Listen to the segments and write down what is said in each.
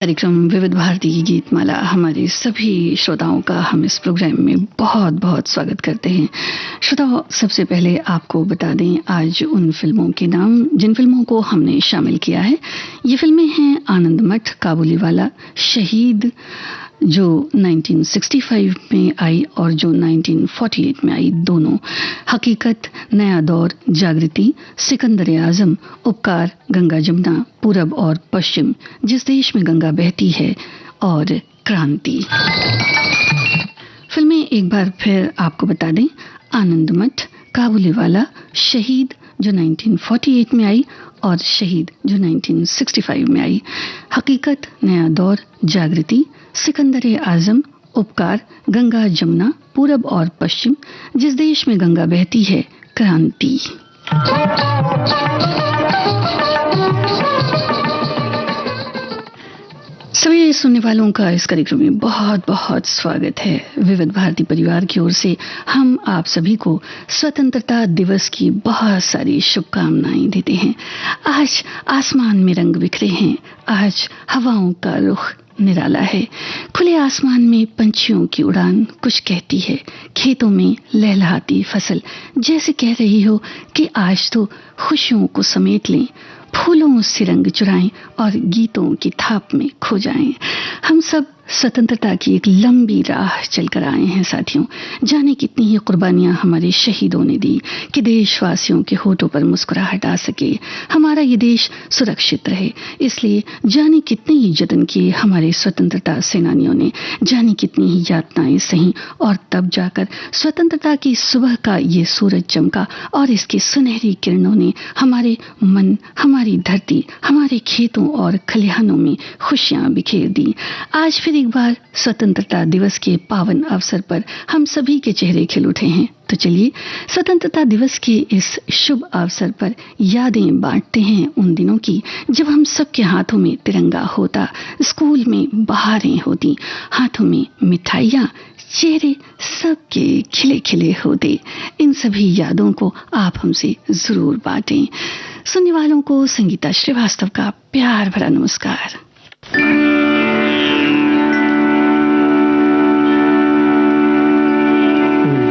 कार्यक्रम विविध भारती की गीतमाला हमारे सभी श्रोताओं का हम इस प्रोग्राम में बहुत बहुत स्वागत करते हैं। श्रोताओं, सबसे पहले आपको बता दें आज उन फिल्मों के नाम जिन फिल्मों को हमने शामिल किया है। ये फिल्में हैं आनंद मठ, काबुलीवाला, शहीद जो 1965 में आई और जो 1948 में आई, दोनों, हकीकत, नया दौर, जागृति, सिकंदर आजम, उपकार, गंगा जमुना, पूरब और पश्चिम, जिस देश में गंगा बहती है और क्रांति। फिल्में एक बार फिर आपको बता दें, आनंद मठ, काबुलीवाला, शहीद जो 1948 में आई और शहीद जो 1965 में आई, हकीकत, नया दौर, जागृति, सिकंदर आजम, उपकार, गंगा जमुना, पूरब और पश्चिम, जिस देश में गंगा बहती है, क्रांति। सभी सुनने वालों का इस कार्यक्रम में बहुत बहुत स्वागत है। विविध भारती परिवार की ओर से हम आप सभी को स्वतंत्रता दिवस की बहुत सारी शुभकामनाएं देते हैं। आज आसमान में रंग बिखरे हैं, आज हवाओं का रुख निराला है, खुले आसमान में पंछियों की उड़ान कुछ कहती है, खेतों में लहलहाती फसल जैसे कह रही हो कि आज तो खुशियों को समेट लें, फूलों से रंग चुराएं और गीतों की थाप में खो जाएं। हम सब स्वतंत्रता की एक लंबी राह चलकर आए हैं साथियों। जाने कितनी ही कुर्बानियां हमारे शहीदों ने दी कि देशवासियों के होठों पर मुस्कुराहट आ सके, हमारा ये देश सुरक्षित रहे। इसलिए जाने कितने ही जतन किए हमारे स्वतंत्रता सेनानियों ने, जाने कितनी ही यातनाएं सही, और तब जाकर स्वतंत्रता की सुबह का ये सूरज चमका और इसकी सुनहरी किरणों ने हमारे मन, हमारी धरती, हमारे खेतों और खलिहानों में खुशियां बिखेर दी। आज फिर एक बार स्वतंत्रता दिवस के पावन अवसर पर हम सभी के चेहरे खिल उठे हैं। तो चलिए स्वतंत्रता दिवस के इस शुभ अवसर पर यादें बांटते हैं उन दिनों की जब हम सबके हाथों में तिरंगा होता, स्कूल में बहारें होती, हाथों में मिठाइयाँ, चेहरे सबके खिले खिले होते। इन सभी यादों को आप हमसे जरूर बांटें। सुनने वालों को संगीता श्रीवास्तव का प्यार भरा नमस्कार।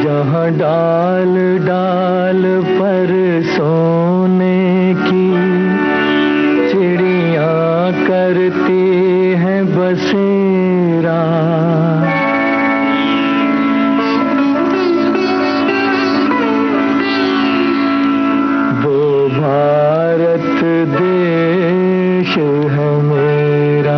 जहाँ डाल डाल पर सोने की चिड़ियाँ करती हैं बसेरा, वो भारत देश है मेरा।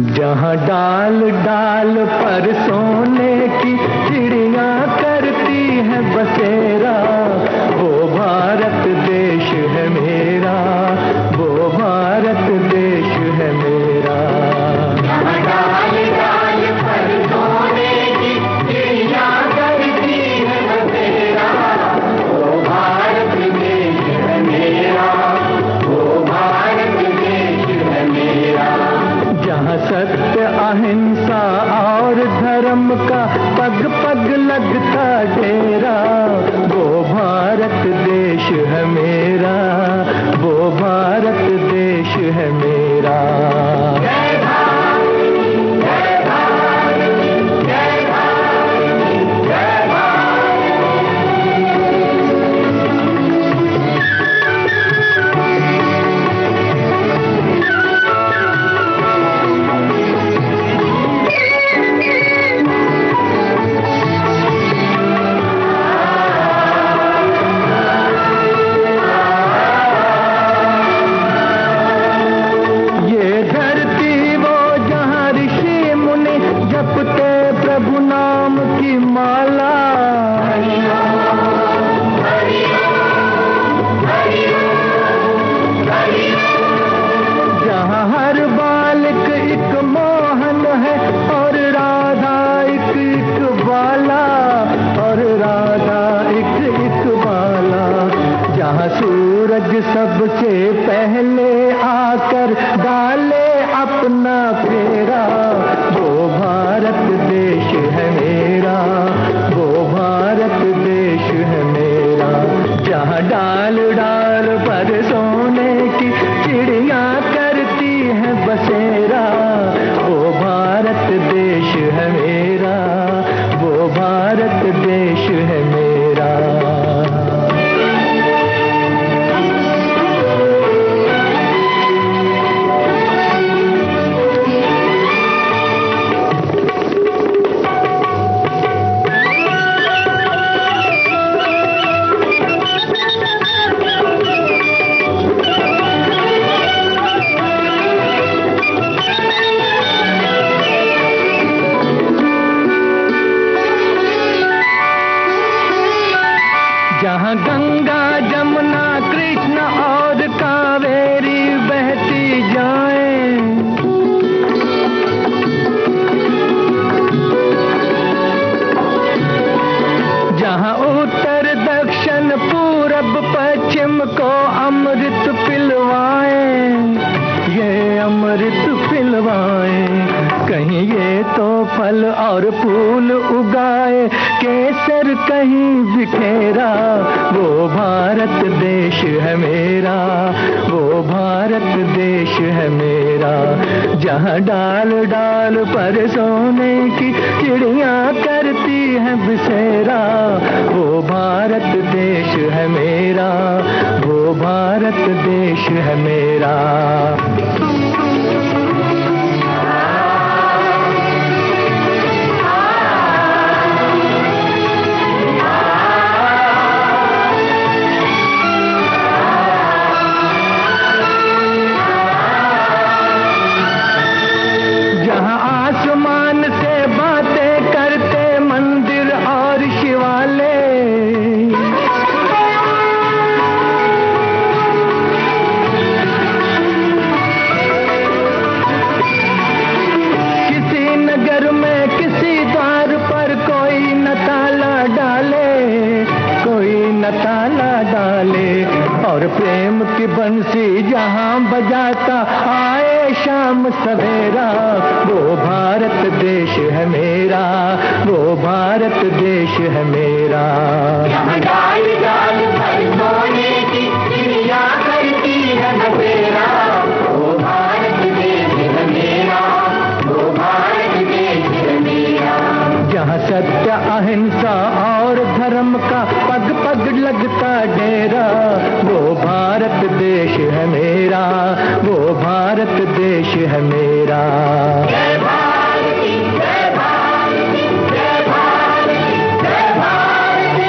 जहाँ डाल डाल पर सोने की चिड़ियाँ करती हैं बसेरा, वो भारत देश है मेरा, वो भारत देश है मेरा। जहाँ डाल डाल पर सोने की चिड़ियाँ करती हैं बसेरा, वो भारत देश है मेरा, वो भारत देश है मेरा। जहाँ सत्य, अहिंसा और धर्म का पग पग लगता डेरा, वो भारत देश है मेरा, वो भारत देश है मेरा। फुलवाएं, कहीं ये तो फल और फूल उगाए, केसर कहीं बिखेरा, वो भारत देश है मेरा, वो भारत देश है मेरा। जहाँ डाल डाल पर सोने की चिड़ियाँ करती हैं बसेरा, वो भारत देश है मेरा, वो भारत देश है मेरा। और प्रेम की बंसी जहां बजाता आए शाम सवेरा, वो भारत देश है मेरा, वो भारत देश है मेरा। जहां डाल डाल पर सोने की चिड़िया करती है बसेरा, वो भारत देश है मेरा, वो भारत देश है मेरा। जहाँ सत्य अहिंसा और धर्म का पग पग लगता डेरा, वो भारत देश है मेरा, वो भारत देश है मेरा। जय भारती, जय भारती, जय भारती, जय भारती।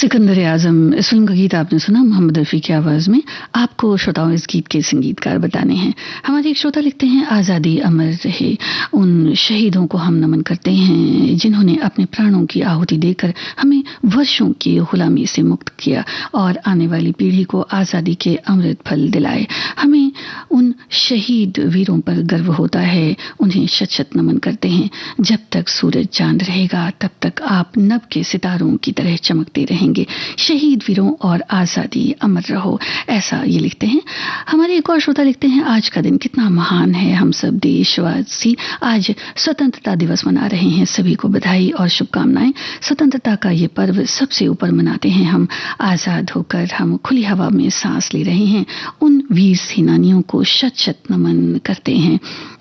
सिकंदर आजम, इस फिल्म का गीत आपने सुना मोहम्मद रफ़ी की आवाज़ में। आपको श्रोताओं इस गीत के संगीतकार बताने हैं। हमारे एक श्रोता लिखते हैं, आज़ादी अमर रहे, उन शहीदों को हम नमन करते हैं जिन्होंने अपने प्राणों की आहुति देकर हमें वर्षों की गुलामी से मुक्त किया और आने वाली पीढ़ी को आज़ादी के अमृत फल दिलाए। हमें उन शहीद वीरों पर गर्व होता है, उन्हें शत शत नमन करते हैं। जब तक सूरज चांद रहेगा तब तक आप नभ के सितारों की तरह चमकते रहेंगे। शहीद वीरों और आज़ादी अमर रहो, ऐसा ये लिखते हैं। हमारे एक और श्रोता लिखते हैं, आज का दिन कितना महान है, हम सब देशवासी आज स्वतंत्रता दिवस मना रहे हैं, सभी को बधाई और शुभकामनाएं। स्वतंत्रता का ये पर्व सबसे ऊपर मनाते हैं हम, आज़ाद होकर हम खुली हवा में सांस ले रहे हैं, उन वीर सेनानियों को शत शत नमन करते हैं।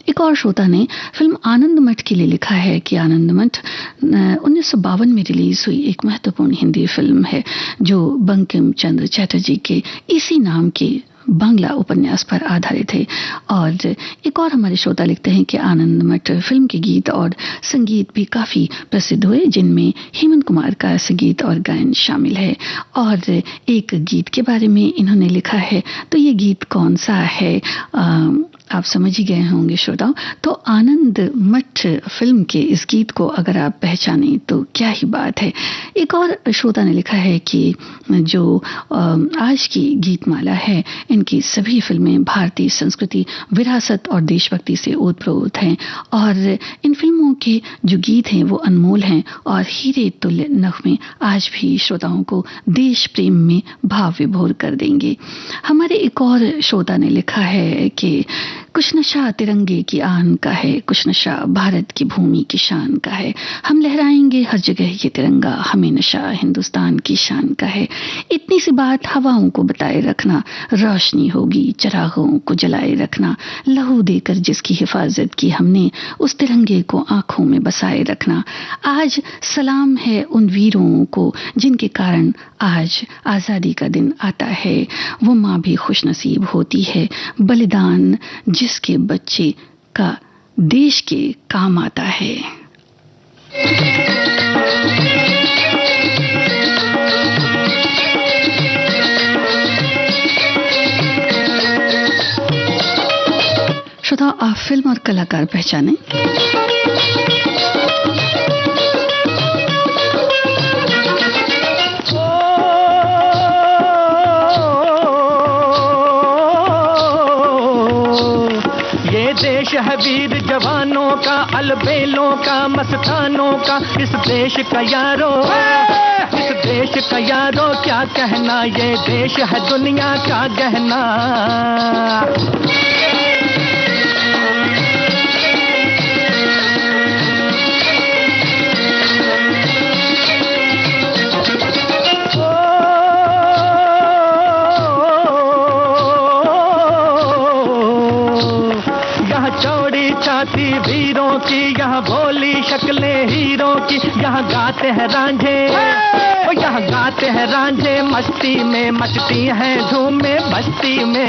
एक और श्रोता ने फिल्म आनंद मठ के लिए लिखा है कि आनंद मठ 1952 में रिलीज हुई एक महत्वपूर्ण हिंदी फिल्म है जो बंकिम चंद्र चटर्जी के इसी नाम के बांग्ला उपन्यास पर आधारित है। और एक और हमारे श्रोता लिखते हैं कि आनंद मठ फिल्म के गीत और संगीत भी काफी प्रसिद्ध हुए, जिनमें हेमंत कुमार का संगीत और गायन शामिल है। और एक गीत के बारे में इन्होंने लिखा है, तो ये गीत कौन सा है आप समझ ही गए होंगे श्रोताओं। तो आनंद मठ फिल्म के इस गीत को अगर आप पहचानें तो क्या ही बात है। एक और श्रोता ने लिखा है कि जो आज की गीतमाला है, इनकी सभी फिल्में भारतीय संस्कृति, विरासत और देशभक्ति से ओतप्रोत हैं और इन फिल्मों के जो गीत हैं वो अनमोल हैं और हीरे तुल्य नगमे आज भी श्रोताओं को देश प्रेम में भाव विभोर कर देंगे। हमारे एक और श्रोता ने लिखा है कि कुछ नशा तिरंगे की आन का है, कुछ नशा भारत की भूमि की शान का है, हम लहराएंगे हर जगह ये तिरंगा, हमें नशा हिंदुस्तान की शान का है। इतनी सी बात हवाओं को बताए रखना, रोशनी होगी चिरागों को जलाए रखना, लहू देकर जिसकी हिफाजत की हमने, उस तिरंगे को आंखों में बसाए रखना। आज सलाम है उन वीरों को जिनके कारण आज आजादी का दिन आता है। वो माँ भी खुशनसीब होती है, बलिदान जिसके बच्चे का देश के काम आता है। श्रोताओं, आप फिल्म और कलाकार पहचाने। देश है वीर जवानों का, अलबेलों का, मस्तानों का, इस देश का यारो, इस देश का यारो क्या कहना, ये देश है दुनिया का गहना। छाती वीरों की, यहाँ भोली शक्लें हीरों की, यहाँ गाते हैं रांझे, यहाँ गाते हैं रांझे, मस्ती में मचती हैं धूम में बस्ती में।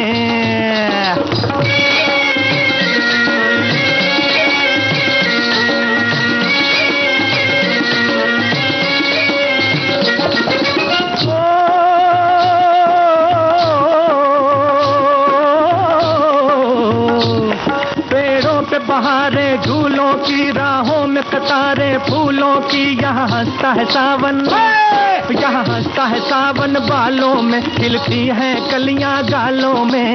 बहारे झूलों की, राहों में कतारे फूलों की, यहाँ हंसता है सावन, यहाँ हंसता है सावन, बालों में खिलती हैं कलियां गालों में।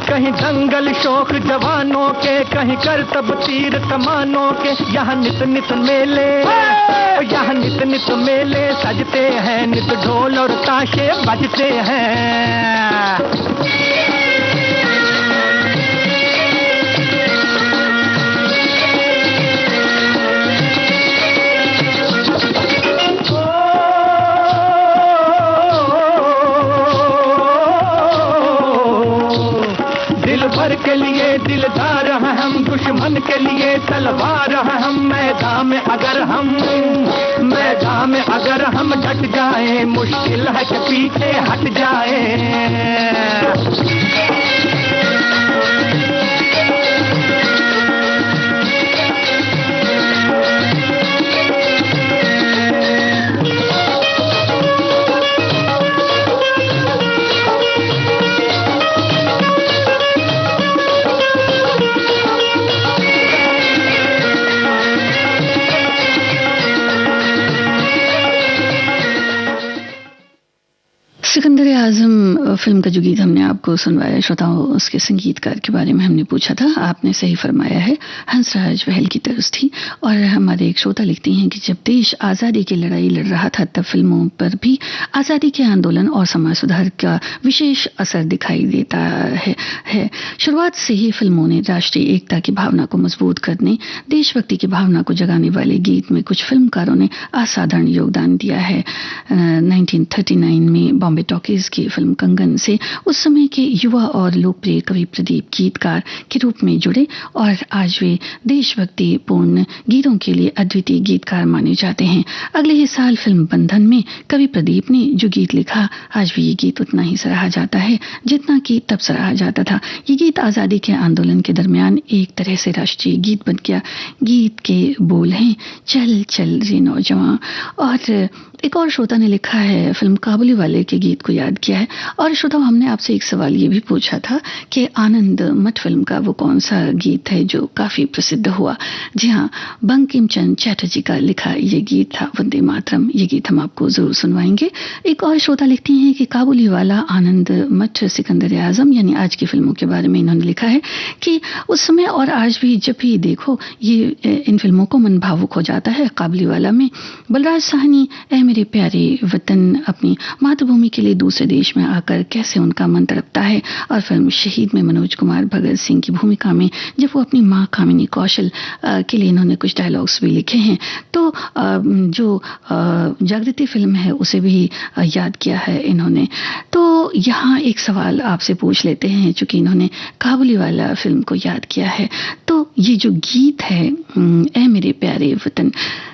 कहीं जंगल शौक जवानों के, कहीं करतब तीर कमानों के, यहाँ नित नित मेले, यहाँ नित नित मेले सजते हैं, नित ढोल और ताशे बजते हैं। भर के लिए दिलदार हैं हम, दुश्मन के लिए तलवार हैं हम, मैदान में अगर हम डट जाए, मुश्किल है कि पीछे हट जाए। सिकंदर आजम फिल्म का जो गीत हमने आपको सुनवाया, श्रोताओं, उसके संगीतकार के बारे में हमने पूछा था। आपने सही फरमाया है, हंसराज वहल की तरफ थी। और हमारे एक श्रोता लिखती हैं कि जब देश आज़ादी की लड़ाई लड़ रहा था, तब फिल्मों पर भी आज़ादी के आंदोलन और समाज सुधार का विशेष असर दिखाई देता है। शुरुआत से ही फिल्मों ने राष्ट्रीय एकता की भावना को मजबूत करने, देशभक्ति की भावना को जगाने वाले गीत में कुछ फिल्मकारों ने असाधारण योगदान दिया है। 1939 में बॉम्बे टॉकीज की फिल्म कंगन से उस समय के युवा और लोकप्रिय कवि प्रदीप गीतकार के रूप में जुड़े और आज वे देशभक्ति पूर्ण गीतों के लिए अद्वितीय गीतकार माने जाते हैं। अगले ही साल फिल्म बंधन में कवि प्रदीप ने जो गीत लिखा, आज भी ये गीत उतना ही सराहा जाता है जितना कि तब सराहा जाता था। ये गीत आज़ादी के आंदोलन के दरमियान एक तरह से राष्ट्रीय गीत बन गया। गीत के बोल हैं, चल चल रे नौजवान। और एक और श्रोता ने लिखा है, फिल्म काबुली वाले के गीत को याद किया है। और श्रोता, हमने आपसे एक सवाल ये भी पूछा था कि आनंद मठ फिल्म का वो कौन सा गीत है जो काफी प्रसिद्ध हुआ। जी हाँ, बंकिम चंद्र चटर्जी का लिखा ये गीत था, वंदे मातरम। ये गीत हम आपको जरूर सुनवाएंगे। एक और श्रोता लिखती हैं कि काबुली वाला, आनंद मठ, सिकंदर आजम यानी आज की फिल्मों के बारे में इन्होंने लिखा है कि उस समय और आज भी जब भी देखो ये इन फिल्मों को मन भावुक हो जाता है। काबुली वाला में बलराज साहनी, मेरे प्यारे वतन, अपनी मातृभूमि के लिए दूसरे देश में आकर कैसे उनका मन तड़पता है। और फिल्म शहीद में मनोज कुमार भगत सिंह की भूमिका में जब वो अपनी माँ कामिनी कौशल के लिए इन्होंने कुछ डायलॉग्स भी लिखे हैं, तो जो जागृति फिल्म है उसे भी याद किया है इन्होंने। तो यहाँ एक सवाल आपसे पूछ लेते हैं, चूंकि इन्होंने काबुली वाला फिल्म को याद किया है, तो ये जो गीत है, ए मेरे प्यारे वतन,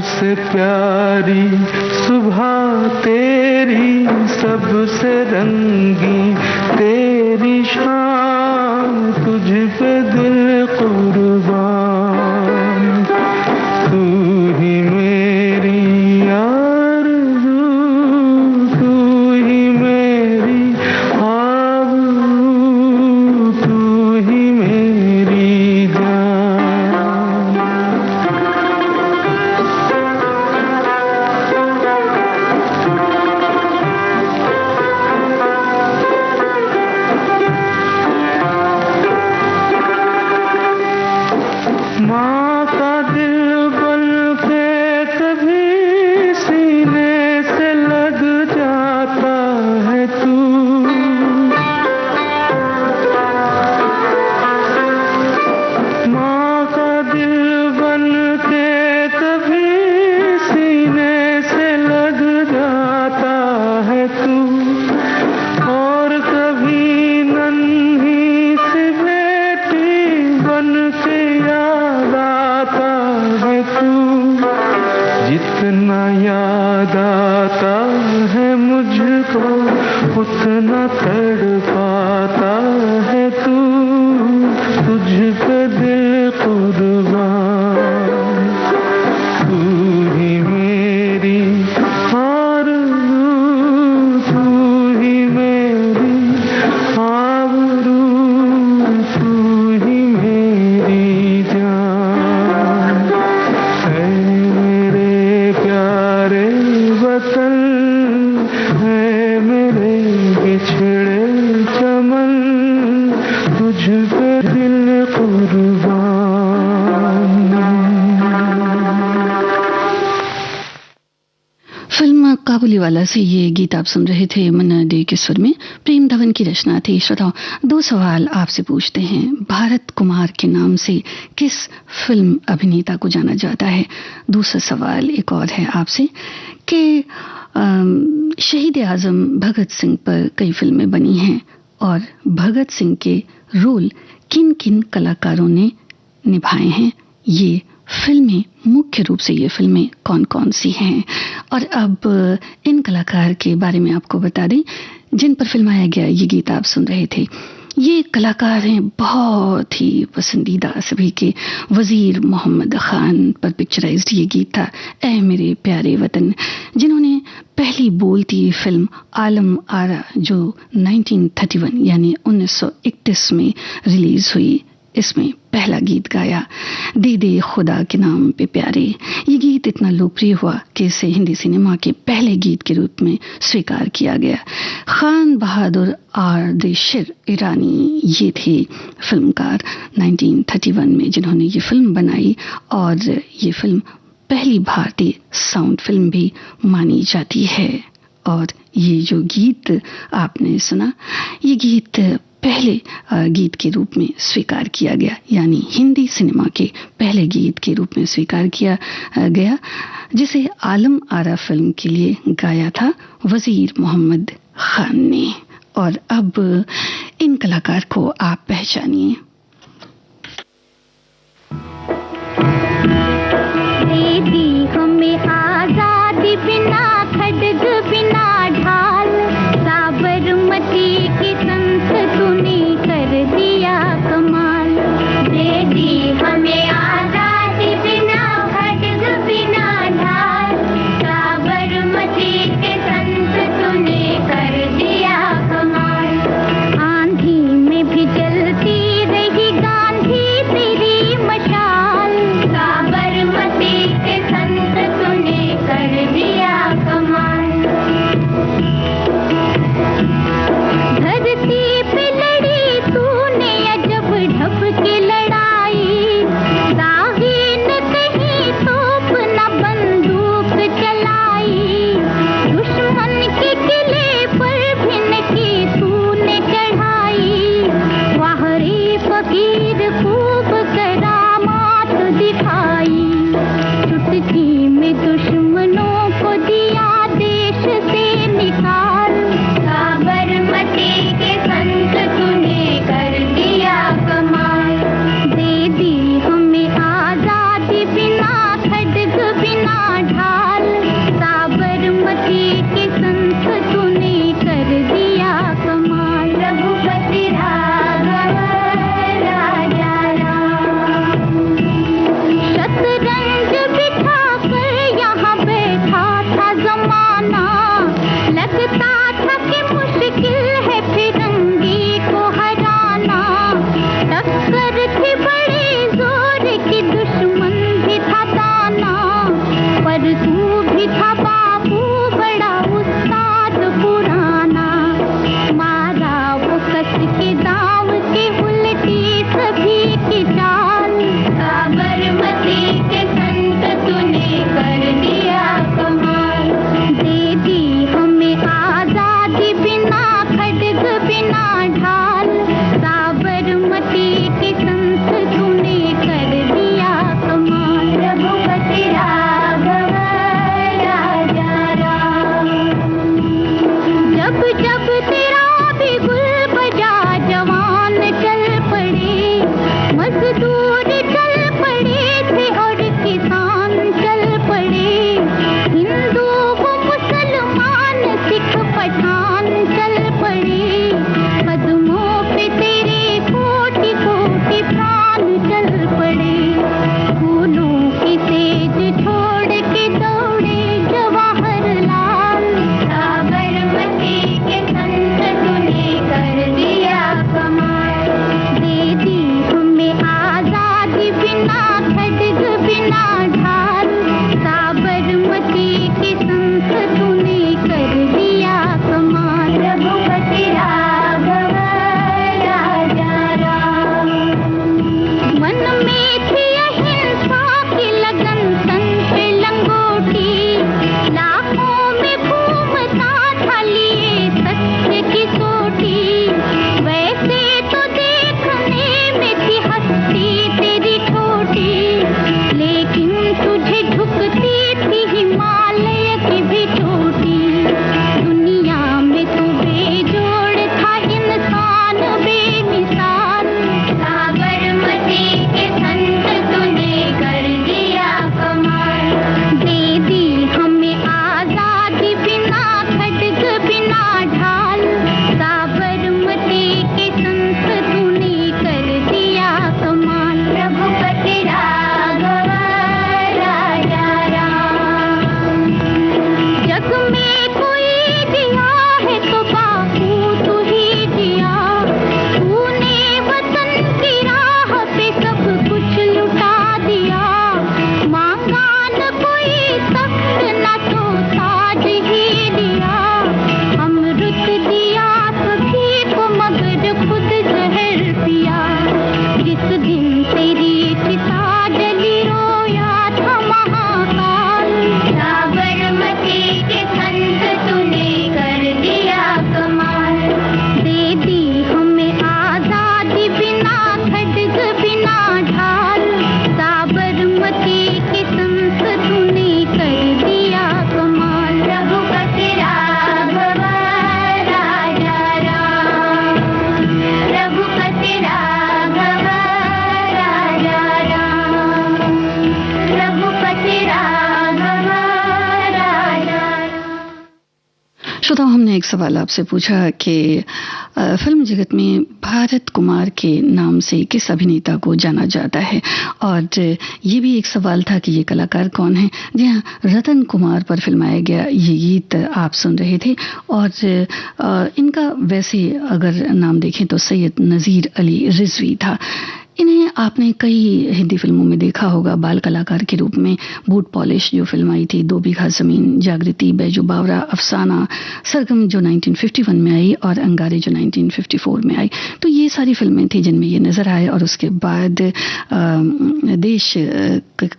सबसे प्यारी सुबह तेरी, सबसे रंगी तेरी शान, तुझ पे दिल कुर्बान। तू ही मेरी आरज़ू, तू ही मेरी आबरू, तू ही मेरी जान। माँ का दिल बन के कभी सीने से लग जाता है तू, माँ का दिल बन के कभी सीने से लग जाता है तू, और कभी नन्ही सी बेटी बन के याद आता है तू। जितना याद आता है मुझको, उतना तड़पाता है तू, तुझ पे दिल कुर्बान। तू ही मेरी आरज़ू, तू ही मेरी आबरू, तू ही मेरी जान। है मेरे प्यारे वतन, है मेरे बिछड़े चमन, तुझ पे दिल कुर्बान। फिल्म काबुलीवाला से ये गीत आप सुन रहे थे मन्ना डे के स्वर में, प्रेम धवन की रचना थी। श्रोताओं, दो सवाल आपसे पूछते हैं। भारत कुमार के नाम से किस फिल्म अभिनेता को जाना जाता है? दूसरा सवाल एक और है आपसे कि शहीद आजम भगत सिंह पर कई फिल्में बनी हैं और भगत सिंह के रोल किन किन कलाकारों ने निभाए हैं? ये फिल्में, मुख्य रूप से ये फिल्में कौन कौन सी हैं? और अब इन कलाकार के बारे में आपको बता दें जिन पर फिल्माया गया ये गीत आप सुन रहे थे। ये कलाकार हैं बहुत ही पसंदीदा सभी के, वजीर मोहम्मद खान पर पिक्चराइज्ड ये गीत था, ऐ मेरे प्यारे वतन, जिन्होंने पहली बोलती फिल्म आलम आरा जो 1931 यानी 1931 में रिलीज हुई, इसमें पहला गीत गाया, दे दे खुदा के नाम पे प्यारे। ये गीत इतना लोकप्रिय हुआ कि इसे हिंदी सिनेमा के पहले गीत के रूप में स्वीकार किया गया। खान बहादुर आर्देशिर ईरानी ये थे फिल्मकार 1931 में जिन्होंने ये फिल्म बनाई, और ये फिल्म पहली भारतीय साउंड फिल्म भी मानी जाती है। और ये जो गीत आपने सुना, ये गीत पहले गीत के रूप में स्वीकार किया गया, यानी हिंदी सिनेमा के पहले गीत के रूप में स्वीकार किया गया, जिसे आलम आरा फिल्म के लिए गाया था वजीर मोहम्मद खान ने। और अब इन कलाकार को आप पहचानिए। दीदी हमें आजादी बिना खड्ग बिना ढाल, साबरमती की संत तूने कर दिया कमाल। दीदी हमें आजादी बिना खड्ग बिना ढाल, साबरमती के संत तूने कर दिया कमाल। आंधी में भी जलती रही हमने एक सवाल आपसे पूछा कि फिल्म जगत में भारत कुमार के नाम से किस अभिनेता को जाना जाता है, और ये भी एक सवाल था कि ये कलाकार कौन है। जी हाँ, रतन कुमार पर फिल्माया गया ये गीत आप सुन रहे थे। और इनका वैसे अगर नाम देखें तो सैयद नज़ीर अली रिजवी था। इन्हें आपने कई हिंदी फिल्मों में देखा होगा बाल कलाकार के रूप में। बूट पॉलिश जो फिल्म आई थी, 2 बीघा जमीन, जागृति, बैजू बावरा, अफसाना, सरगम जो 1951 में आई, और अंगारे जो 1954 में आई। तो ये सारी फिल्में थी जिनमें ये नजर आए। और उसके बाद देश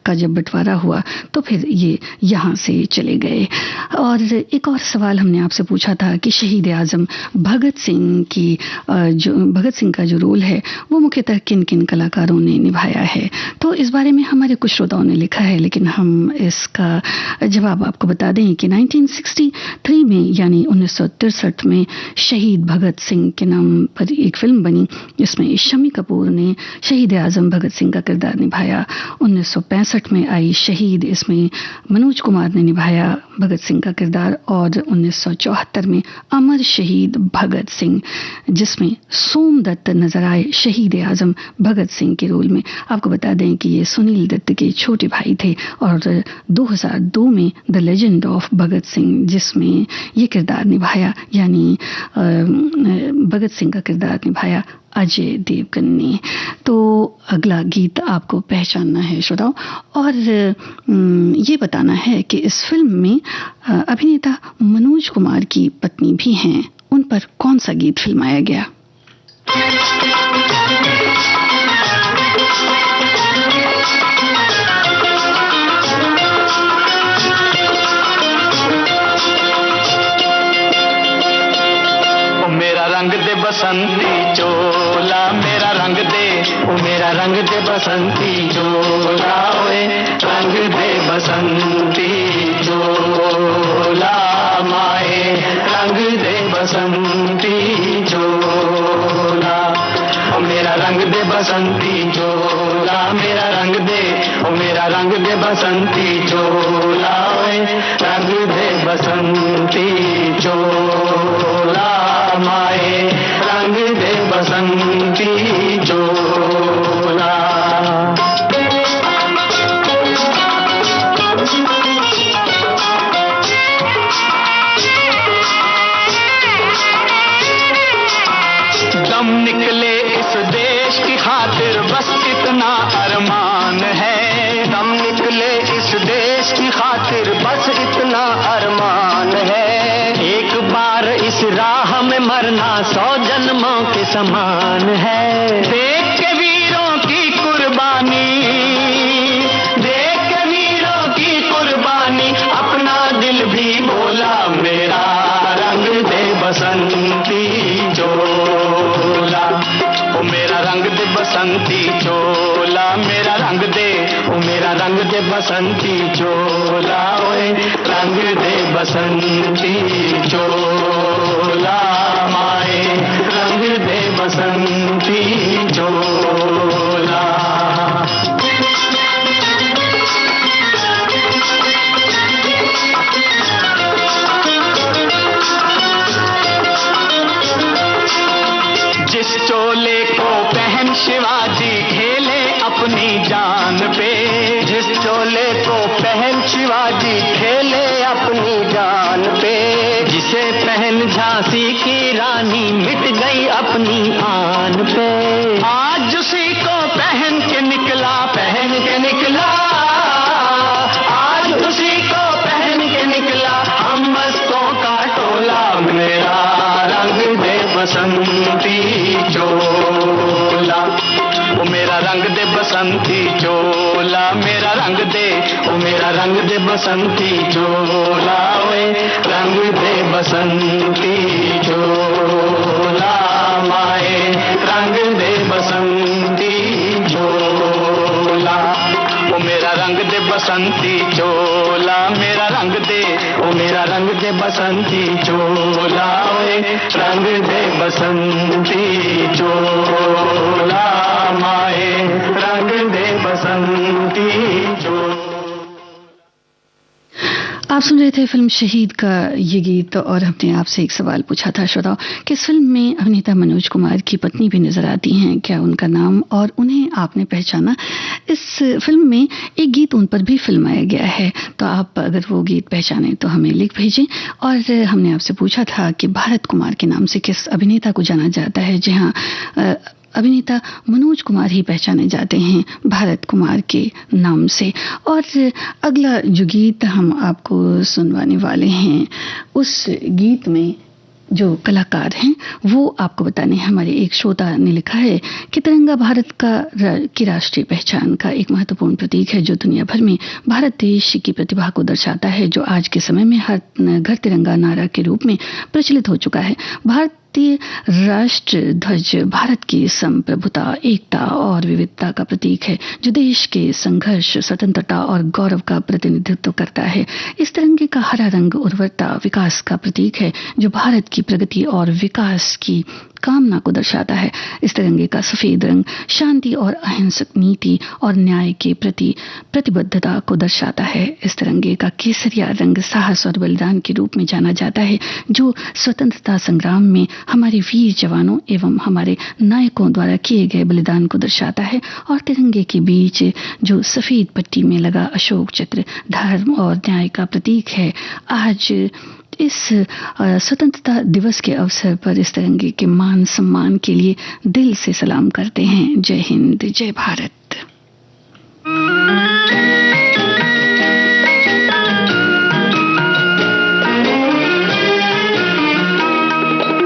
का जब बंटवारा हुआ तो फिर ये यहाँ से चले गए। और एक और सवाल हमने आपसे पूछा था कि शहीद आजम भगत सिंह का जो रोल है वो मुख्यतः किन किन कलाकारों ने निभाया है। तो इस बारे में हमारे कुछ श्रोताओं ने लिखा है, लेकिन हम इसका जवाब आपको बता दें कि 1963 में यानी 1963 में शहीद भगत सिंह के नाम पर एक फिल्म बनी, जिसमें शम्मी कपूर ने शहीद आजम भगत सिंह का किरदार निभाया। 1965 में आई शहीद, इसमें मनोज कुमार ने निभाया भगत सिंह का किरदार। और 1974 में अमर शहीद भगत सिंह, जिसमें सोमदत्त नजर आए शहीद आजम भगत सिंह के रोल में। आपको बता दें कि ये सुनील दत्त के छोटे भाई थे। और 2002 में the legend of Bhagat Singh, जिसमें ये किरदार निभाया, यानी भगत सिंह का किरदार निभाया अजय देवगन ने। तो अगला गीत आपको पहचानना है श्रोताओं, और ये बताना है कि इस फिल्म में अभिनेता मनोज कुमार की पत्नी भी हैं, उन पर कौन सा गीत फिल्माया गया। मेरा रंग दे बसंती चोला, मेरा रंग दे, ओ मेरा रंग दे बसंती चोला, ओए रंग दे बसंती चोला, माए रंग दे बसंती चोला, ओ मेरा रंग दे बसंती चोला, मेरा रंग दे, ओ मेरा रंग दे बसंती चोला, ओए रंग दे बसंती चोला, माए रंग दे बसंती चोला। दम निकले इस देश की खातिर बस इतना अरमान है, दम निकले इस देश की खातिर बस इतना अरमान है। एक बार इस राह में मरना 100 जन्मों के समान है। देख के वीरों की कुर्बानी, देख के वीरों की कुर्बानी, अपना दिल भी बोला मेरा रंग दे बसंती चोला, ओ मेरा रंग दे बसंती चोला, मेरा रंग दे, ओ मेरा रंग दे बसंती चोला, ओए रंग दे बसंती चोला, माए रंग दे बसंती चोला। जिस चोले को पहन शिवाजी खेले अपनी जान पे, जिस चोले को पहन शिवाजी खेले अपनी जान पे, जिसे पहन झांसी की रानी मिट गई अपनी आन पे, आज उसी को पहन के निकला, पहन के निकला, आज उसी को पहन के निकला हम मस्तों का टोला, मेरा रंग दे बसंती चोला, ओ मेरा रंग दे बसंती चोला, मेरा रंग दे, ओ मेरा रंग दे बसंती चोला, ओए रंग दे बसंती चोला, माए रंग दे बसंती चोला, ओ मेरा रंग दे बसंती चोला, मेरा रंग दे, ओ मेरा रंग दे बसंती चोला, ओए रंग दे बसंती चोला, माए रंग दे बसंती चोला। आप सुन रहे थे फिल्म शहीद का ये गीत और हमने आपसे एक सवाल पूछा था श्रोताओं कि इस फिल्म में अभिनेता मनोज कुमार की पत्नी भी नजर आती हैं, क्या उनका नाम और उन्हें आपने पहचाना? इस फिल्म में एक गीत उन पर भी फिल्माया गया है, तो आप अगर वो गीत पहचाने तो हमें लिख भेजें। और हमने आपसे पूछा था कि भारत कुमार के नाम से किस अभिनेता को जाना जाता है? जी हाँ, अभिनेता मनोज कुमार ही पहचाने जाते हैं भारत कुमार के नाम से। और अगला जो गीत हम आपको सुनवाने वाले हैं, उस गीत में जो कलाकार हैं वो आपको बताने हमारे एक श्रोता ने लिखा है कि तिरंगा भारत की राष्ट्रीय पहचान का एक महत्वपूर्ण प्रतीक है जो दुनिया भर में भारत देश की प्रतिभा को दर्शाता है, जो आज के समय में हर घर तिरंगा नारा के रूप में प्रचलित हो चुका है। भारतीय राष्ट्र ध्वज भारत की संप्रभुता, एकता और विविधता का प्रतीक है जो देश के संघर्ष, स्वतंत्रता और गौरव का प्रतिनिधित्व करता है। इस तिरंगे का हरा रंग उर्वरता, विकास का प्रतीक है जो भारत की प्रगति और विकास की कामना को दर्शाता है। इस तिरंगे का सफेद रंग शांति और अहिंसक नीति और न्याय के प्रति प्रतिबद्धता को दर्शाता है। इस तिरंगे का केसरिया रंग साहस और बलिदान के रूप में जाना जाता है जो स्वतंत्रता संग्राम में हमारे वीर जवानों एवं हमारे नायकों द्वारा किए गए बलिदान को दर्शाता है। और तिरंगे के बीच जो सफेद पट्टी में लगा अशोक चक्र धर्म और न्याय का प्रतीक है। आज इस स्वतंत्रता दिवस के अवसर पर इस तिरंगे के मान सम्मान के लिए दिल से सलाम करते हैं। जय हिंद, जय भारत।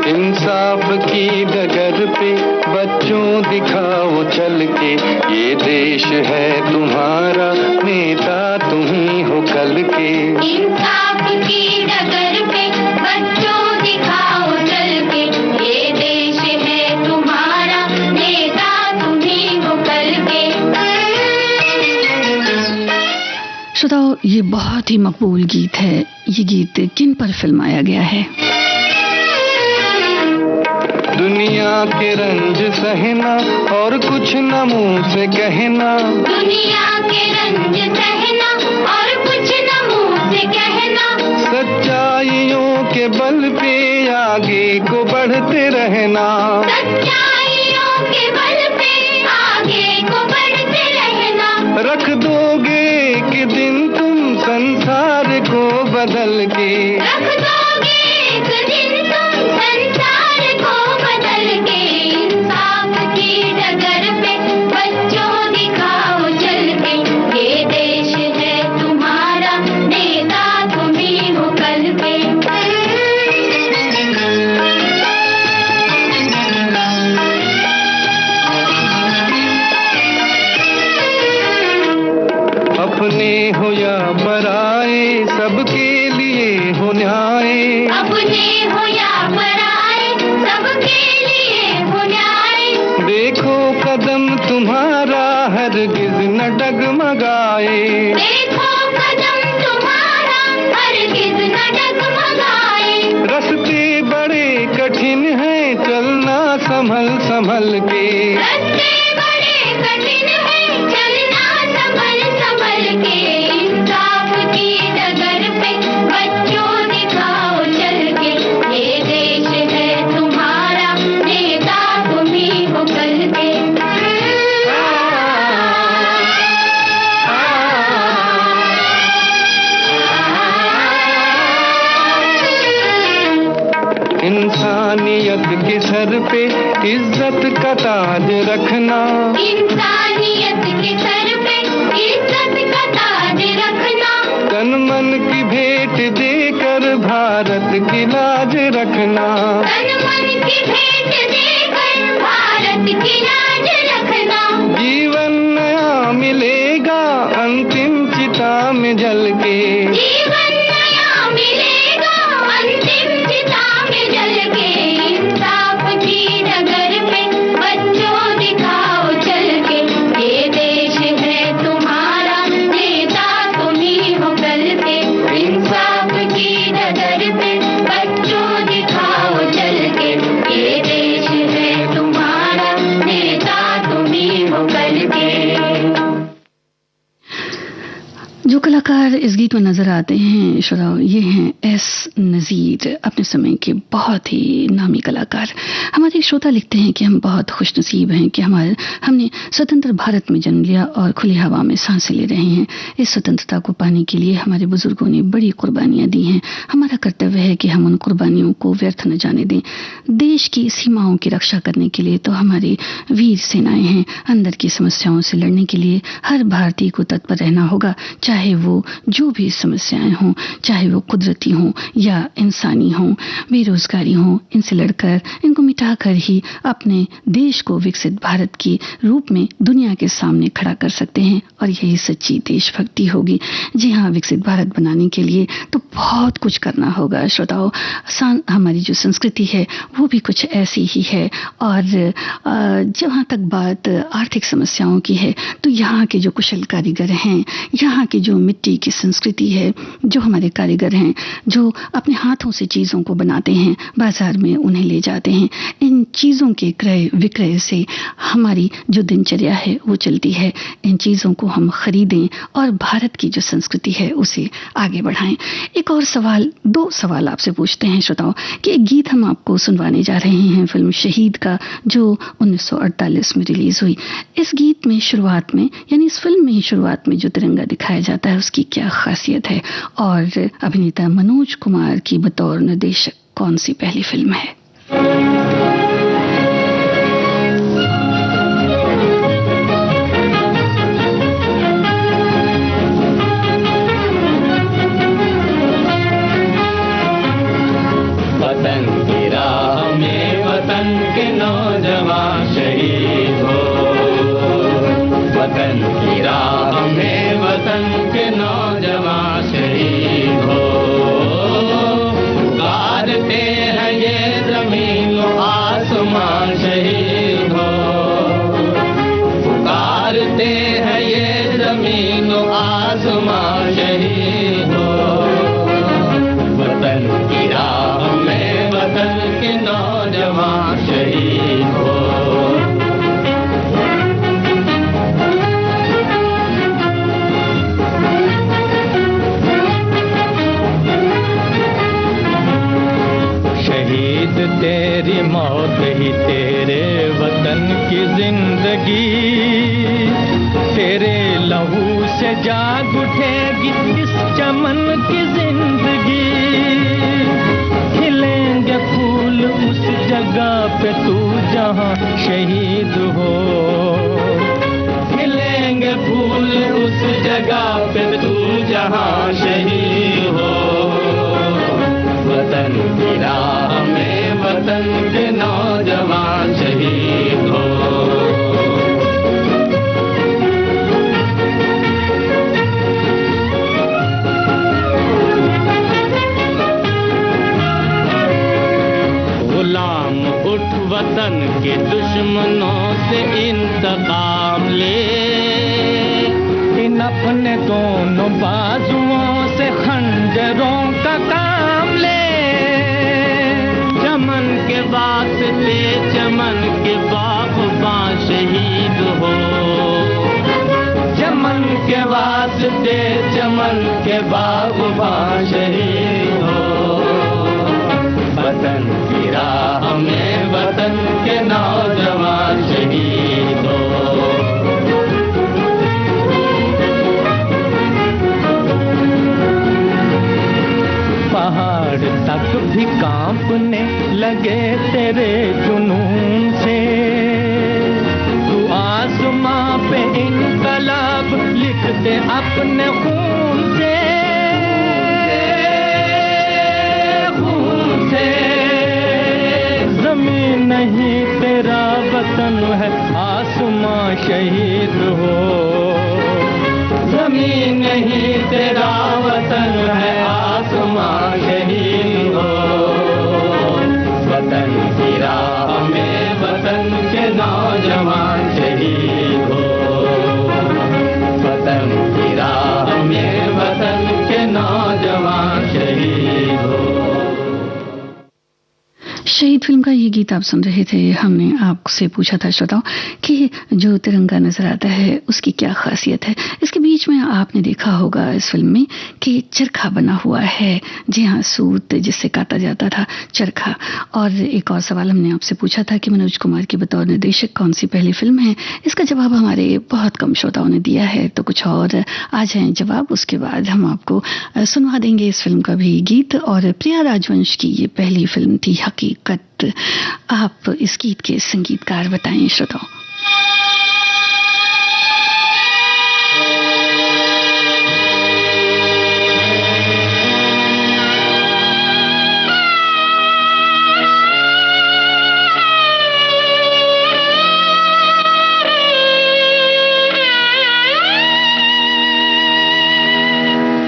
इंसाफ की डगर पे बच्चों दिखाओ चल के, ये देश है तुम्हारा, नेता तुम ही हो कल के। इंसाफ की डगर पे बच्चों दिखाओ चल के, ये देश है तुम्हारा, नेता तुम ही हो कल के। श्रोताओ, ये बहुत ही मकबूल गीत है। ये गीत किन पर फिल्माया गया है? दुनिया के रंज सहना और कुछ न मुंह से कहना, दुनिया के रंज सहना और कुछ न मुंह से कहना, सच्चाइयों के बल पे आगे को बढ़ते रहना, सच्चाइयों के बल पे आगे को बढ़ते रहना। रख दोगे एक दिन तुम संसार को बदल के, रख दोगे एक दिन तुम संसार को बदल के। इंसाफ की डगर पे बच्चों दिखाओ चल के, ये देश है तुम्हारा, नेता तुम ही हो कल के। अपने हो या पराए सबके लिए हो न्याय, अपने हो या पराए सबके लिए हो न्याय। देखो कदम तुम्हारा हरगिज न डगमगाए, देखो कदम तुम्हारा हरगिज न डगमगाए। रास्ते बड़े कठिन हैं चलना संभल संभल के, रास्ते बड़े कठिन हैं चलना संभल संभल के। इंसाफ की डगर पे बच्चों दिखाओ चल के, ये देश है तुम्हारा, नेता तुम ही हो कल के। इंसानियत के सर पे इज्जत का ताज रखना, इंसानियत के सर पे इज्जत का ताज रखना, तन मन की भेंट देकर भारत की लाज रखना, तन मन की भेंट देकर भारत की लाज रखना। जीवन नया मिलेगा अंतिम चिता में जल के, जीवन नया मिलेगा अंतिम चिता में जल के। इंसाफ की डगर पे बच्चों दिखाओ चल के, ये देश है तुम्हारा, नेता तुम ही हो कल के। इंसाफ की डगर पे बच्चों दिखाओ चल के, ये देश कलाकार इस गीत में नजर आते हैं श्रोताओ, ये हैं एस नज़ीर, अपने समय के बहुत ही नामी कलाकार। हमारे श्रोता लिखते हैं कि हम बहुत खुशनसीब हैं कि हमने स्वतंत्र भारत में जन्म लिया और खुली हवा में सांसें ले रहे हैं। इस स्वतंत्रता को पाने के लिए हमारे बुजुर्गों ने बड़ी कुर्बानियां दी हैं। हमारा कर्तव्य है कि हम उन कुर्बानियों को व्यर्थ न जाने दें। देश की सीमाओं की रक्षा करने के लिए तो हमारी वीर सेनाएं हैं। अंदर की समस्याओं से लड़ने के लिए हर भारतीय को तत्पर रहना होगा, चाहे वो जो भी समस्याएं हों, चाहे वो कुदरती हों या इंसानी हों, बेरोजगारी हो, इनसे लड़कर, इनको मिटाकर ही अपने देश को विकसित भारत के रूप में दुनिया के सामने खड़ा कर सकते हैं और यही सच्ची देशभक्ति होगी। जी हाँ, विकसित भारत बनाने के लिए तो बहुत कुछ करना होगा श्रोताओ। हमारी जो संस्कृति है वो भी कुछ ऐसी ही है और जहाँ तक बात आर्थिक समस्याओं की है तो यहाँ के जो कुशल कारीगर हैं, यहाँ की जो मिट्टी की संस्कृति है, जो हमारे कारीगर हैं जो अपने हाथों से चीज़ों को बनाते हैं, बाजार में उन्हें ले जाते हैं, इन चीज़ों के क्रय विक्रय से हमारी जो दिनचर्या है वो चलती है। इन चीज़ों को हम खरीदें और भारत की जो संस्कृति है उसे आगे बढ़ाएं। एक और सवाल, दो सवाल आपसे पूछते हैं श्रोताओ कि एक गीत हम आपको सुनवाने जा रहे हैं फिल्म शहीद का, जो 1948 में रिलीज हुई। इस गीत में शुरुआत में, यानी इस फिल्म में ही शुरुआत में जो तिरंगा दिखाया जाता है उसकी क्या खासियत है और अभिनेता मनोज कुमार की बतौर निर्देशक कौन सी पहली फिल्म है? वतन की राह में वतन के नौजवान शहीद हो, वतन की राह में वतन के नौजवान शहीद हो। पुकारते हैं ये जमीन आसमां शहीद हो, पुकारते हैं ये जमीन आसमां शहीद हो। वतन की राह में वतन के नौजवान शहीद हो। शहीद तेरी मौत ही तेरे वतन की जिंदगी, तेरे लहू से जाग उठेगी इस चमन की जिंदगी। खिलेंगे फूल उस जगह पे तू जहां शहीद हो, खिलेंगे फूल उस जगह पे तू जहां शहीद हो। वतन की राह में वतन के नौजवान शहीद हो। गुलाम उठ वतन के दुश्मनों से इंतकाम ले, इन अपने दोनों बाजुओं से खंजरों का काम ले। चमन के वास्ते चमन के बागबान शहीद हो, चमन के वास्ते चमन के बागबान शहीद हो। वतन की राह में वतन के नौजवान शहीद हो। पहाड़ तक भी कांपने लगे तेरे जुनून से, तू आसमां पे इनकलाब लिख दे अपने खून से, खून से। जमीन नहीं तेरा वतन है आसमां शहीद हो, जमीन नहीं तेरा वतन है आसमां शहीद हो। वतन की राह में वतन के नौजवान शहीद हो, वतन की राह में वतन के नौजवान शहीद हो। शहीद फिल्म का ये गीत आप सुन रहे थे। हमने आपसे पूछा था श्रोताओं कि जो तिरंगा नजर आता है उसकी क्या खासियत है। इसके बीच में आपने देखा होगा इस फिल्म में कि चरखा बना हुआ है। जी हाँ, सूत जिससे काटा जाता था, चरखा। और एक और सवाल हमने आपसे पूछा था कि मनोज कुमार की बतौर निर्देशक कौन सी पहली फिल्म है। इसका जवाब हमारे बहुत कम श्रोताओं ने दिया है, तो कुछ और आ जाए जवाब, उसके बाद हम आपको सुनवा देंगे इस फिल्म का भी गीत। और प्रिया राजवंश की ये पहली फिल्म थी हकीकत। आप इस गीत के संगीतकार बताएं श्रोताओं।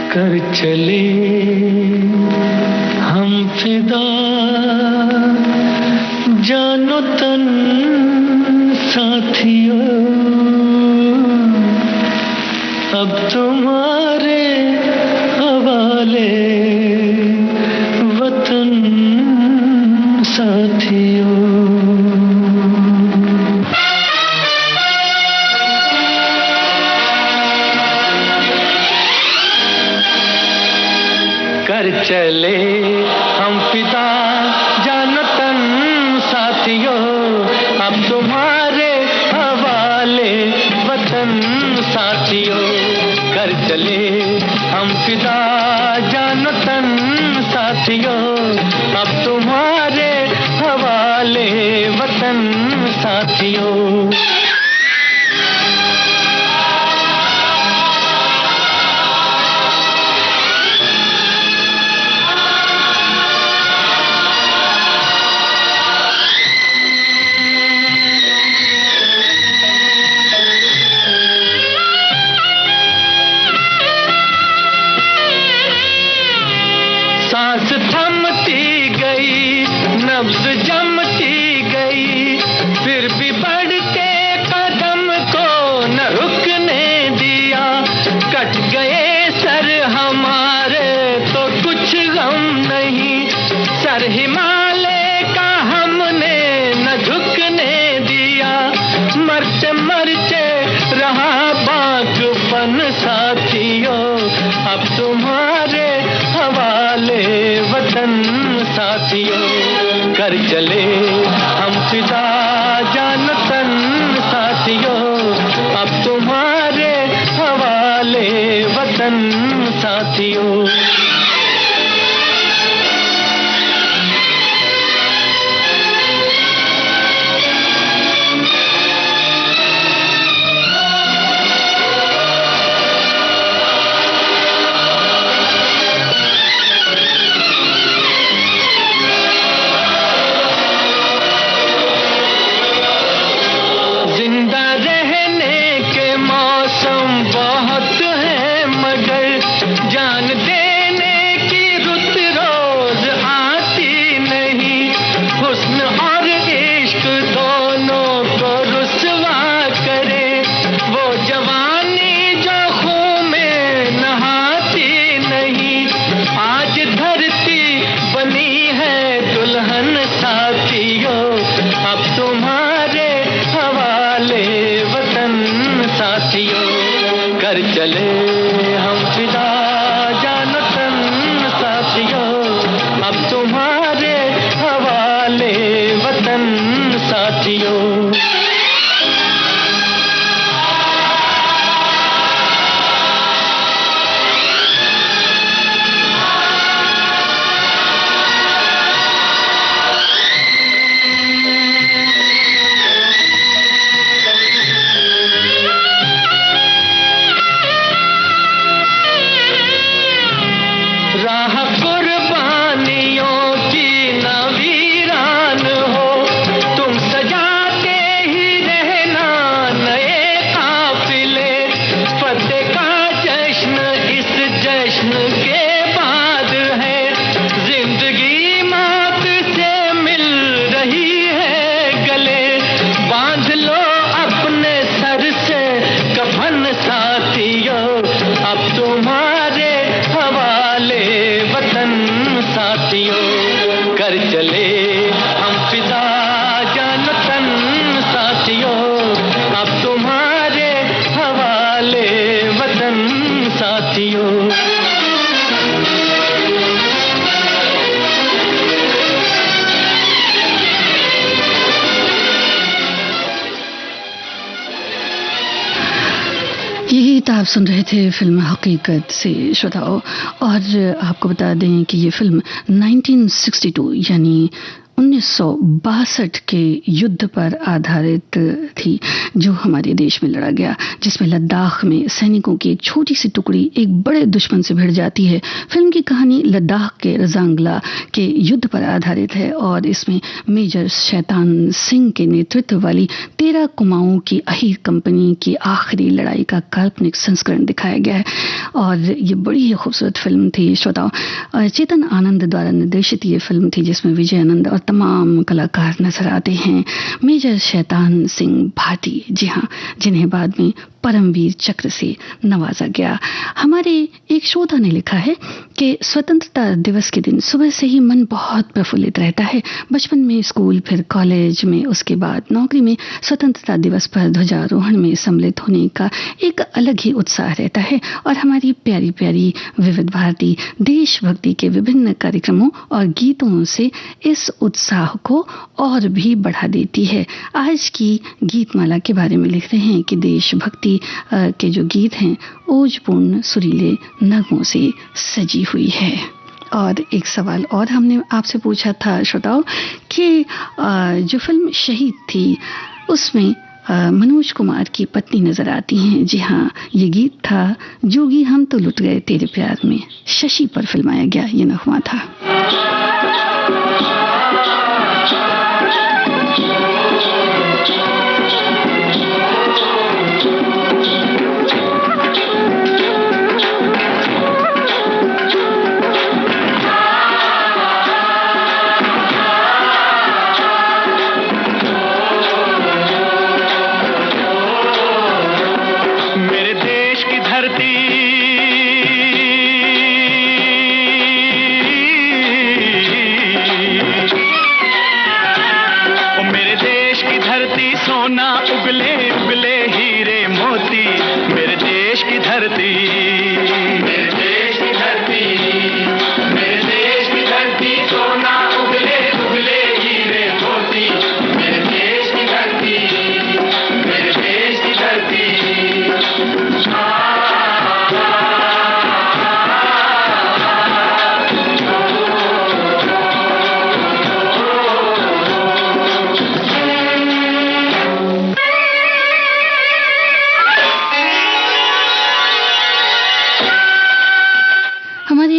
कर चले हम फिदा जानो तन साथियों, अब तुम्हारे हवाले वतन साथियों। कर चले हम फिदा जानो तन साथियों, अब तुम्हारे हवाले वतन साथियों। कर चले हम फिदा जानो तन साथियों, अब तुम्हारे हवाले वतन साथियों। सांस थमती गई, नब्ज जमती गई, फिर भी बढ़ते कदम को न रुकने दिया। कट गए सर हमारे तो कुछ गम नहीं, सर हिमालय का हमने न झुकने दिया। मरते मरते रहा बागपन साथियों, अब तुम्हारे हवाले वतन साथियों। कर चले हम फिदा जानो तन साथियों, अब तुम्हारे हवाले वतन साथियों। जिंदा रहने के मौसम बहुत हैं, मगर जान देने की रुत रोज आती नहीं। हुस्न और इश्क दोनों को रुसवा करे वो जवानी जो खून में नहाती नहीं। आज धरती बनी है दुल्हन साथियों, अब तुम्हारे हवाले वतन साथियों। कर चले हम फिदा जानो तन साथियों, अब तुम्हारे हवाले वतन साथियों। राह कुर्बानियों की न वीरान हो, तुम सजाते ही रहना नए काफिले। फतेह का जश्न इस जश्न के बाद है, जिंदगी मौत से मिल रही है गले। बांध लो अपने सर से कफन साथियों, अब तुम्हारे हवाले वतन साथियों। कर चले साथियों, अब तुम्हारे हवाले वतन साथियों। ये गीत आप सुन रहे थे फिल्म हकीकत से श्रोताओं। और आपको बता दें कि ये फिल्म 1962 यानी 1962 के युद्ध पर आधारित थी जो हमारे देश में लड़ा गया, जिसमें लद्दाख में सैनिकों की एक छोटी सी टुकड़ी एक बड़े दुश्मन से भिड़ जाती है। फिल्म की कहानी लद्दाख के रजांगला के युद्ध पर आधारित है और इसमें मेजर शैतान सिंह के नेतृत्व वाली 13 कुमाऊं की अहीर कंपनी की आखिरी लड़ाई का काल्पनिक संस्करण दिखाया गया है। और ये बड़ी ही खूबसूरत फिल्म थी श्रोताओं। चेतन आनंद द्वारा निर्देशित ये फिल्म थी जिसमें विजय आनंद और तमाम कलाकार नजर आते हैं। मेजर शैतान सिंह भाटी, जी हाँ, जिन्हें बाद में परमवीर चक्र से नवाजा गया। हमारे एक श्रोता ने लिखा है कि स्वतंत्रता दिवस के दिन सुबह से ही मन बहुत प्रफुल्लित रहता है। बचपन में स्कूल, फिर कॉलेज में, उसके बाद नौकरी में स्वतंत्रता दिवस पर ध्वजारोहण में सम्मिलित होने का एक अलग ही उत्साह रहता है। और हमारी प्यारी प्यारी विविध भारती देशभक्ति के विभिन्न कार्यक्रमों और गीतों से इस उत्साह को और भी बढ़ा देती है। आज की गीतमाला के बारे में लिख रहे हैं कि देशभक्ति के जो गीत हैं ओजपूर्ण सुरीले नगमों से सजी हुई है। और एक सवाल और हमने आपसे पूछा था श्रोताओं कि जो फिल्म शहीद थी उसमें मनोज कुमार की पत्नी नजर आती हैं। जी हाँ, ये गीत था जोगी हम तो लुट गए तेरे प्यार में, शशि पर फिल्माया गया ये नगमा था।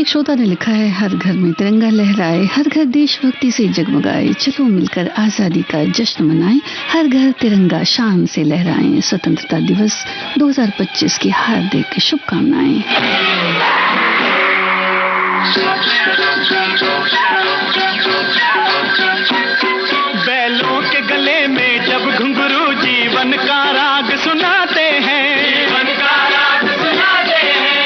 श्रोता ने लिखा है, हर घर में तिरंगा लहराए, हर घर देशभक्ति से जगमगाए, चलो मिलकर आजादी का जश्न मनाएं, हर घर तिरंगा शान से लहराएं, स्वतंत्रता दिवस 2025 की हार्दिक शुभकामनाएं। बैलों के गले में जब घुंघरू जीवन का राग सुनाते हैं,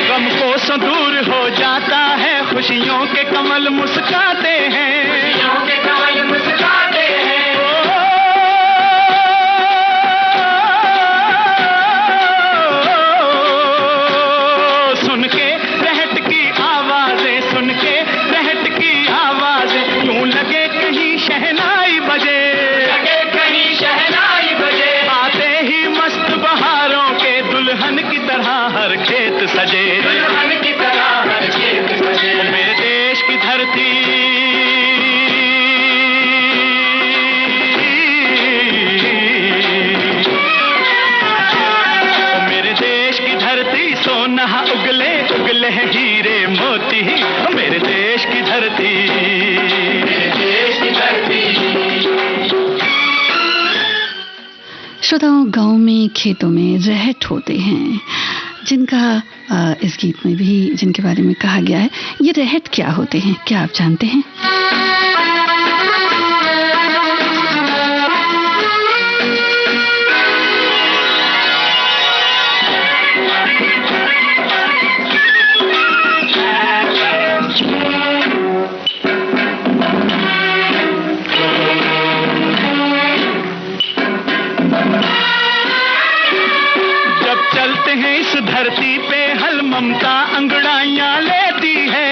गम को दूर हो जाता है, खुशियों के कमल मुस्काते हैं, सुन के रहट की आवाजें, सुन के रहट की आवाजें, यूं लगे कहीं शहनाई बजे, आते ही मस्त बहारों के दुल्हन की तरह हर खेत सजे, मेरे देश की धरती, मेरे देश की धरती, सोना उगले उगले हीरे मोती, मेरे देश की धरती, मेरे देश की धरती। श्रोताओं, गांव में खेतों में रहट होते हैं जिनका इस गीत में भी जिनके बारे में कहा गया है। ये रहट क्या होते हैं, क्या आप जानते हैं? चलते हैं इस धरती पे हल ममता अंगड़ाइयां लेती है,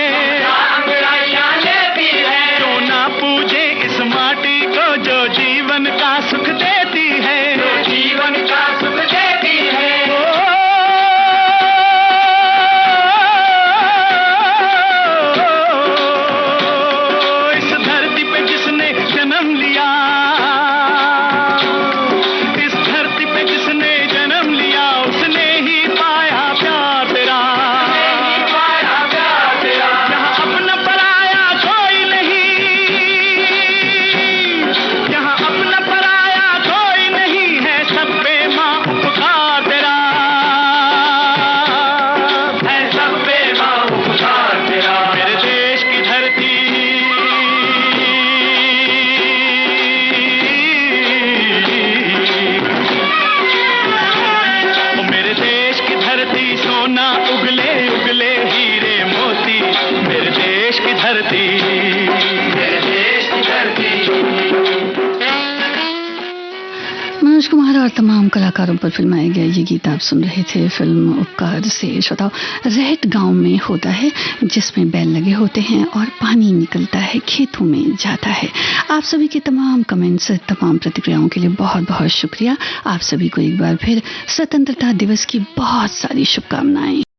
अंगड़ाइयां लेती है। जो ना पूजे इस माटी को जो जीवन का सुख देती है, जो जीवन का सुख देती है। इस धरती पे जिसने जन्म लिया, इस धरती पे जिसने जन्म लिया उसने ही पाया प्यार तेरा, पाया प्यार तेरा। यहाँ अपना पराया कोई नहीं, यहाँ अपना पराया कोई नहीं है, सब पे माँ उपकार तेरा है, सब पे माँ उपकार तेरा। मेरे देश की धरती, मेरे देश की धरती सोना उगले उगले हीरे मोती, मेरे देश की धरती, मेरे देश की धरती। मनोज कुमार और तमाम कलाकारों पर फिल्माया गया ये गीत आप सुन रहे थे फिल्म उपकार से। श्रोताओ, रहट गांव में होता है जिसमें बैल लगे होते हैं और पानी निकलता है, खेतों में जाता है। आप सभी के तमाम कमेंट्स, तमाम प्रतिक्रियाओं के लिए बहुत बहुत शुक्रिया। आप सभी को एक बार फिर स्वतंत्रता दिवस की बहुत सारी शुभकामनाएं।